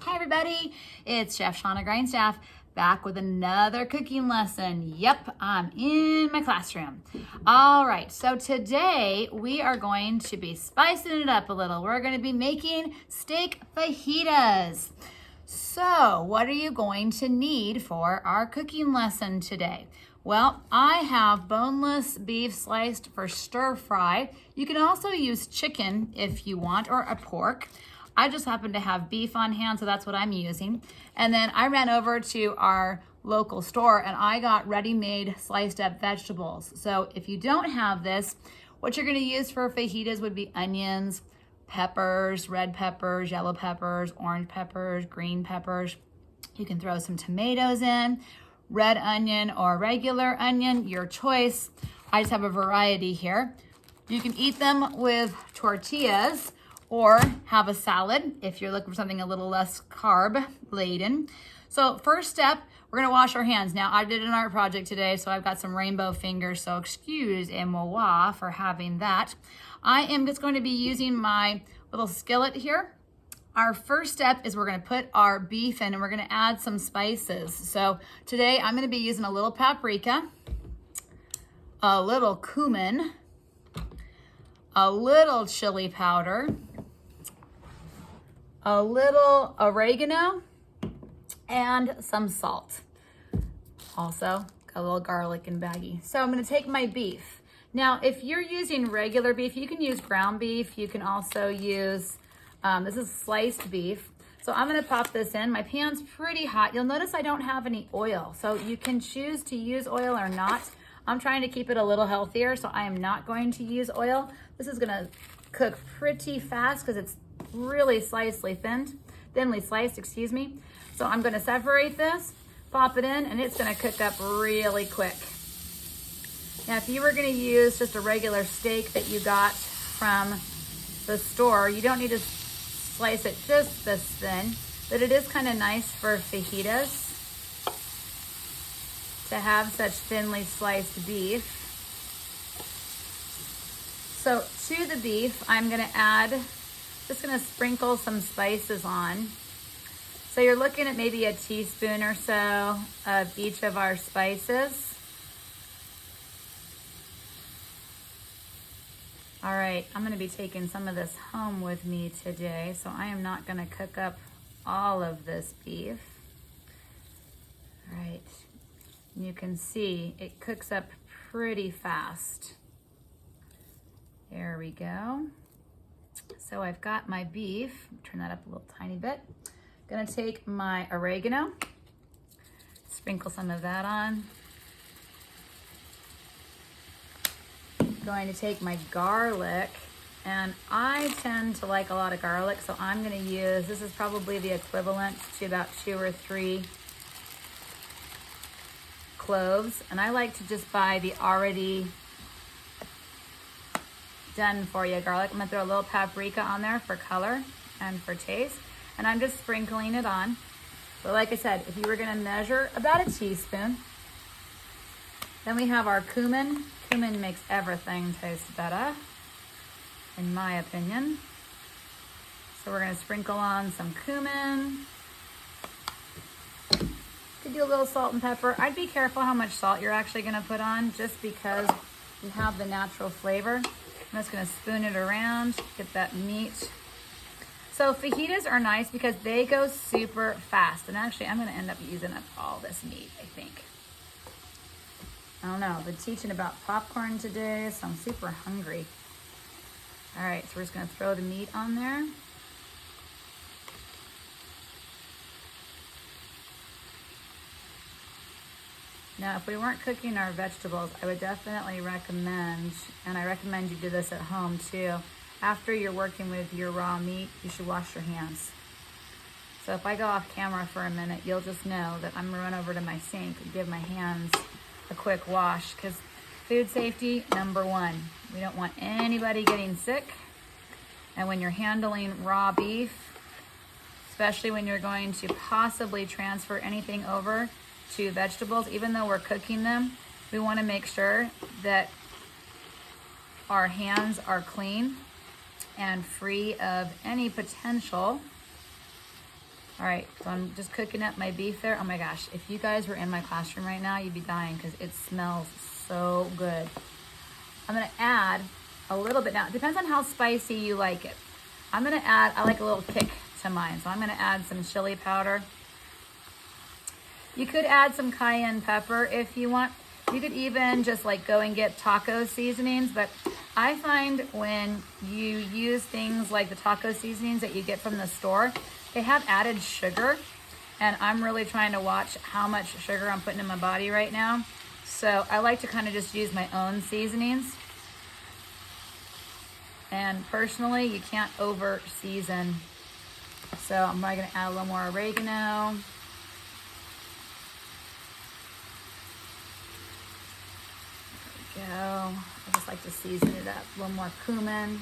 Hi everybody, it's Chef Shauna Grindstaff back with another cooking lesson. Yep, I'm in my classroom. All right, so today we are going to be spicing it up a little. We're going to be making steak fajitas. So what are you going to need for our cooking lesson today? Well, I have boneless beef sliced for stir fry. You can also use chicken if you want, or a pork. I just happen to have beef on hand, so that's what I'm using. And then I ran over to our local store and I got ready-made sliced up vegetables. So if you don't have this, what you're gonna use for fajitas would be onions, peppers, red peppers, yellow peppers, orange peppers, green peppers. You can throw some tomatoes in, red onion or regular onion, your choice. I just have a variety here. You can eat them with tortillas or have a salad if you're looking for something a little less carb laden. So first step, we're gonna wash our hands. Now I did an art project today, so I've got some rainbow fingers, so excuse-moi for having that. I am just going to be using my little skillet here. Our first step is we're gonna put our beef in and we're gonna add some spices. So today I'm gonna be using a little paprika, a little cumin, a little chili powder, a little oregano, and some salt. Also, got a little garlic and baggy. So I'm gonna take my beef. Now, if you're using regular beef, you can use ground beef. You can also use, this is sliced beef. So I'm gonna pop this in. My pan's pretty hot. You'll notice I don't have any oil. So you can choose to use oil or not. I'm trying to keep it a little healthier, so I am not going to use oil. This is gonna cook pretty fast because it's really thinly sliced, excuse me. So I'm gonna separate this, pop it in, and it's gonna cook up really quick. Now, if you were gonna use just a regular steak that you got from the store, you don't need to slice it just this thin, but it is kind of nice for fajitas to have such thinly sliced beef. So to the beef, I'm just gonna sprinkle some spices on. So you're looking at maybe a teaspoon or so of each of our spices. All right, I'm gonna be taking some of this home with me today, so I am not gonna cook up all of this beef. All right, you can see it cooks up pretty fast. There we go. So I've got my beef, turn that up a little tiny bit. Gonna take my oregano, sprinkle some of that on. Going to take my garlic, and I tend to like a lot of garlic, so I'm gonna use, this is probably the equivalent to about 2 or 3 cloves, and I like to just buy the already done for you garlic. I'm gonna throw a little paprika on there for color and for taste, and I'm just sprinkling it on. But like I said, if you were gonna measure, about a teaspoon. Then we have our cumin. Cumin makes everything taste better, in my opinion. So we're gonna sprinkle on some cumin. Could do a little salt and pepper. I'd be careful how much salt you're actually gonna put on, just because you have the natural flavor. I'm just gonna spoon it around, get that meat. So fajitas are nice because they go super fast. And actually, I'm gonna end up using up all this meat, I think. I don't know, I've been teaching about popcorn today, so I'm super hungry. All right, so we're just gonna throw the meat on there. Now, if we weren't cooking our vegetables, I would definitely recommend, and I recommend you do this at home too, after you're working with your raw meat, you should wash your hands. So if I go off camera for a minute, you'll just know that I'm gonna run over to my sink and give my hands a quick wash, because food safety, #1. We don't want anybody getting sick. And when you're handling raw beef, especially when you're going to possibly transfer anything over to vegetables, even though we're cooking them, we want to make sure that our hands are clean and free of any potential All right, so I'm just cooking up my beef there. Oh my gosh, if you guys were in my classroom right now, you'd be dying because it smells so good. I'm gonna add a little bit now. It depends on how spicy you like it. I'm gonna add, I like a little kick to mine, so I'm gonna add some chili powder. You could add some cayenne pepper if you want. You could even just like go and get taco seasonings, but I find when you use things like the taco seasonings that you get from the store, they have added sugar, and I'm really trying to watch how much sugar I'm putting in my body right now. So I like to kind of just use my own seasonings. And personally, you can't over season. So I'm probably gonna add a little more oregano. There we go. I just like to season it up. A little more cumin.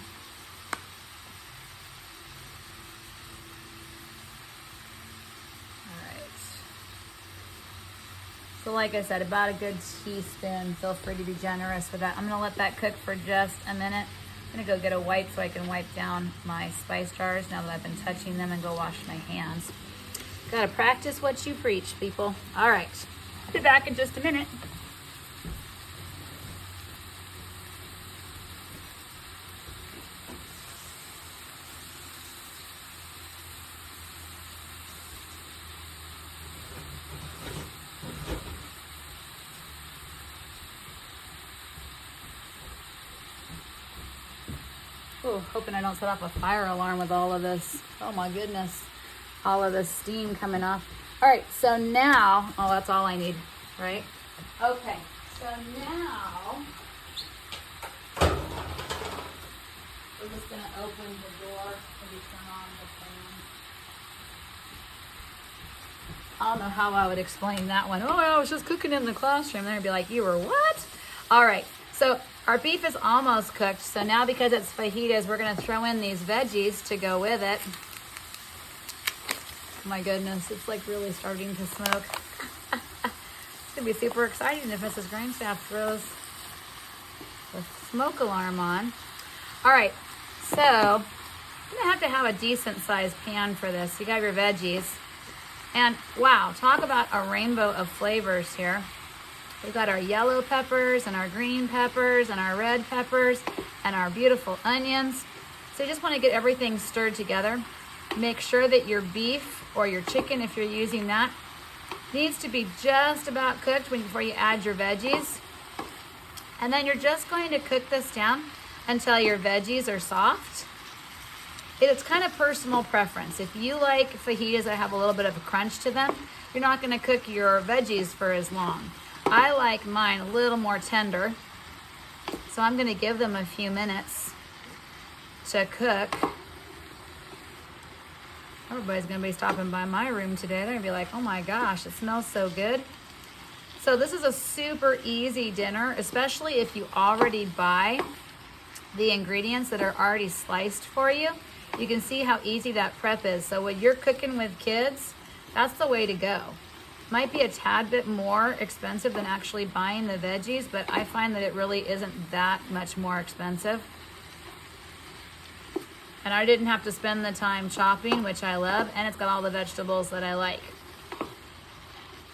So like I said, about a good teaspoon. Feel free to be generous with that. I'm gonna let that cook for just a minute. I'm gonna go get a wipe so I can wipe down my spice jars now that I've been touching them, and go wash my hands. Gotta practice what you preach, people. All right, I'll be back in just a minute. Oh, hoping I don't set off a fire alarm with all of this. Oh my goodness. All of this steam coming off. All right, so now, oh, that's all I need, right? Okay, so now, we're just gonna open the door, maybe turn on the fan. I don't know how I would explain that one. Oh, I was just cooking in the classroom. They'd be like, you were what? All right, so our beef is almost cooked. So now, because it's fajitas, we're gonna throw in these veggies to go with it. Oh my goodness, it's like really starting to smoke. It's gonna be super exciting if Mrs. Grindstaff throws the smoke alarm on. All right, so I'm gonna have a decent sized pan for this. You got your veggies. And wow, talk about a rainbow of flavors here. We've got our yellow peppers and our green peppers and our red peppers and our beautiful onions. So you just want to get everything stirred together. Make sure that your beef or your chicken, if you're using that, needs to be just about cooked before you add your veggies. And then you're just going to cook this down until your veggies are soft. It's kind of personal preference. If you like fajitas that have a little bit of a crunch to them, you're not going to cook your veggies for as long. I like mine a little more tender, so I'm going to give them a few minutes to cook. Everybody's going to be stopping by my room today. They're going to be like, oh my gosh, it smells so good. So this is a super easy dinner, especially if you already buy the ingredients that are already sliced for you. You can see how easy that prep is. So when you're cooking with kids, that's the way to go. Might be a tad bit more expensive than actually buying the veggies, but I find that it really isn't that much more expensive. And I didn't have to spend the time chopping, which I love, and it's got all the vegetables that I like.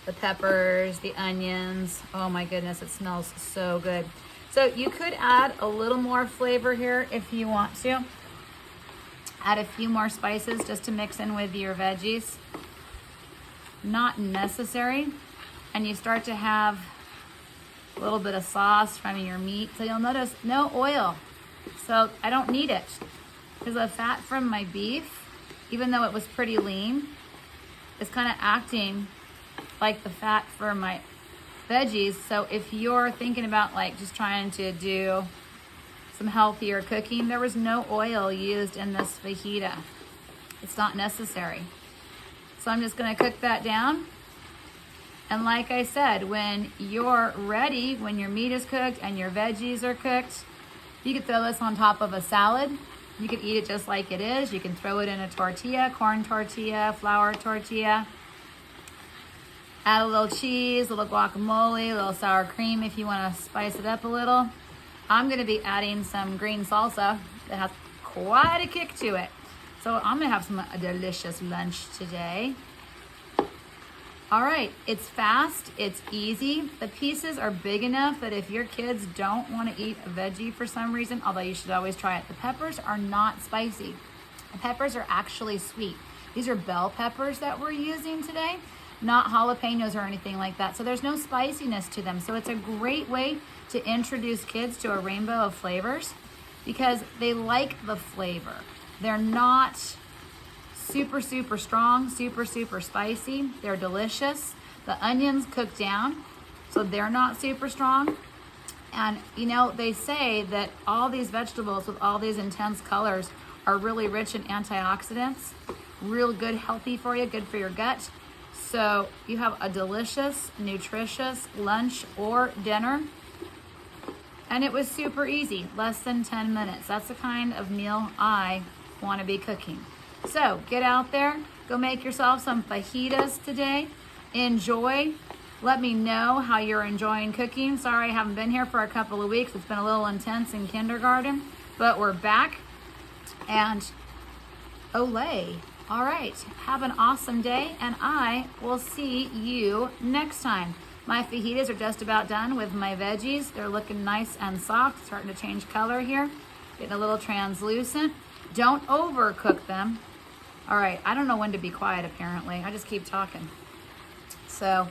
The peppers, the onions. Oh my goodness, it smells so good. So you could add a little more flavor here if you want to. Add a few more spices just to mix in with your veggies. Not necessary. And you start to have a little bit of sauce from your meat. So you'll notice no oil. So I don't need it. Because the fat from my beef, even though it was pretty lean, is kind of acting like the fat for my veggies. So if you're thinking about like just trying to do some healthier cooking, there was no oil used in this fajita. It's not necessary. So I'm just gonna cook that down. And like I said, when you're ready, when your meat is cooked and your veggies are cooked, you could throw this on top of a salad. You could eat it just like it is. You can throw it in a tortilla, corn tortilla, flour tortilla. Add a little cheese, a little guacamole, a little sour cream if you want to spice it up a little. I'm going to be adding some green salsa that has quite a kick to it. So I'm gonna have a delicious lunch today. All right, it's fast, it's easy. The pieces are big enough that if your kids don't want to eat a veggie for some reason, although you should always try it, the peppers are not spicy. The peppers are actually sweet. These are bell peppers that we're using today, not jalapenos or anything like that. So there's no spiciness to them. So it's a great way to introduce kids to a rainbow of flavors because they like the flavor. They're not super, super strong, super, super spicy. They're delicious. The onions cook down, so they're not super strong. And you know, they say that all these vegetables with all these intense colors are really rich in antioxidants, real good, healthy for you, good for your gut. So you have a delicious, nutritious lunch or dinner. And it was super easy, less than 10 minutes. That's the kind of meal I want to be cooking. So get out there, go make yourself some fajitas today. Enjoy. Let me know how you're enjoying cooking. Sorry I haven't been here for a couple of weeks. It's been a little intense in kindergarten, but we're back. And olay. All right, have an awesome day, and I will see you next time. My fajitas are just about done with my veggies. They're looking nice and soft, starting to change color here, getting a little translucent. Don't overcook them. All right, I don't know when to be quiet apparently. I just keep talking. So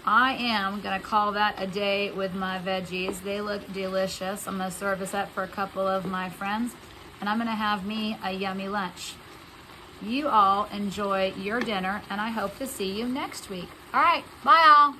I am gonna call that a day with my veggies. They look delicious. I'm gonna serve this up for a couple of my friends, and I'm gonna have me a yummy lunch. You all enjoy your dinner, and I hope to see you next week. All right, bye all.